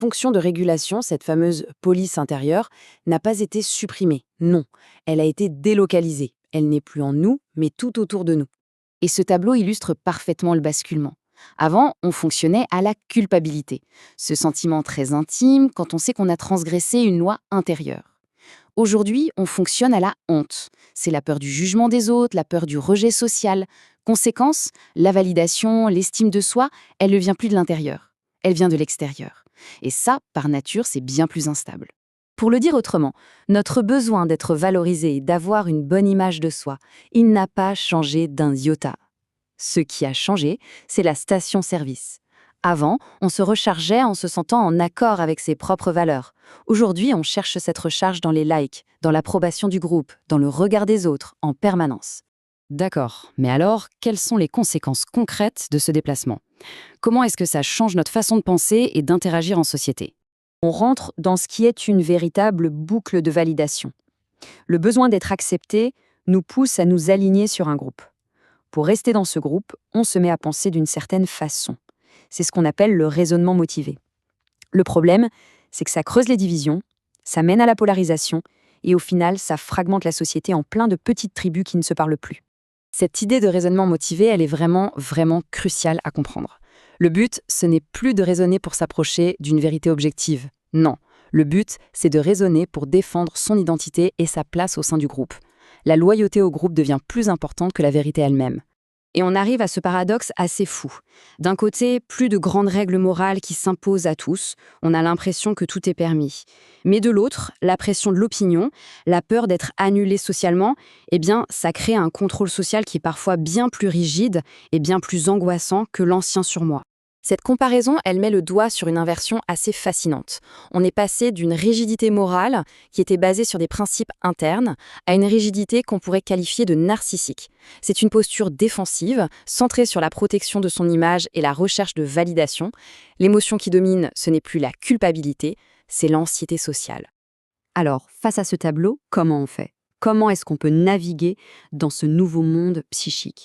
Fonction de régulation, cette fameuse police intérieure, n'a pas été supprimée. Non, elle a été délocalisée. Elle n'est plus en nous, mais tout autour de nous. Et ce tableau illustre parfaitement le basculement. Avant, on fonctionnait à la culpabilité, ce sentiment très intime quand on sait qu'on a transgressé une loi intérieure. Aujourd'hui, on fonctionne à la honte. C'est la peur du jugement des autres, la peur du rejet social. Conséquence, la validation, l'estime de soi, elle ne vient plus de l'intérieur. Elle vient de l'extérieur. Et ça, par nature, c'est bien plus instable. Pour le dire autrement, notre besoin d'être valorisé et d'avoir une bonne image de soi, il n'a pas changé d'un iota. Ce qui a changé, c'est la station-service. Avant, on se rechargeait en se sentant en accord avec ses propres valeurs. Aujourd'hui, on cherche cette recharge dans les likes, dans l'approbation du groupe, dans le regard des autres, en permanence. D'accord, mais alors, quelles sont les conséquences concrètes de ce déplacement? Comment est-ce que ça change notre façon de penser et d'interagir en société? On rentre dans ce qui est une véritable boucle de validation. Le besoin d'être accepté nous pousse à nous aligner sur un groupe. Pour rester dans ce groupe, on se met à penser d'une certaine façon. C'est ce qu'on appelle le raisonnement motivé. Le problème, c'est que ça creuse les divisions, ça mène à la polarisation, et au final, ça fragmente la société en plein de petites tribus qui ne se parlent plus. Cette idée de raisonnement motivé, elle est vraiment, vraiment cruciale à comprendre. Le but, ce n'est plus de raisonner pour s'approcher d'une vérité objective. Non, le but, c'est de raisonner pour défendre son identité et sa place au sein du groupe. La loyauté au groupe devient plus importante que la vérité elle-même. Et on arrive à ce paradoxe assez fou. D'un côté, plus de grandes règles morales qui s'imposent à tous, on a l'impression que tout est permis. Mais de l'autre, la pression de l'opinion, la peur d'être annulé socialement, eh bien, ça crée un contrôle social qui est parfois bien plus rigide et bien plus angoissant que l'ancien surmoi. Cette comparaison, elle met le doigt sur une inversion assez fascinante. On est passé d'une rigidité morale, qui était basée sur des principes internes, à une rigidité qu'on pourrait qualifier de narcissique. C'est une posture défensive, centrée sur la protection de son image et la recherche de validation. L'émotion qui domine, ce n'est plus la culpabilité, c'est l'anxiété sociale. Alors, face à ce tableau, comment on fait? Comment est-ce qu'on peut naviguer dans ce nouveau monde psychique?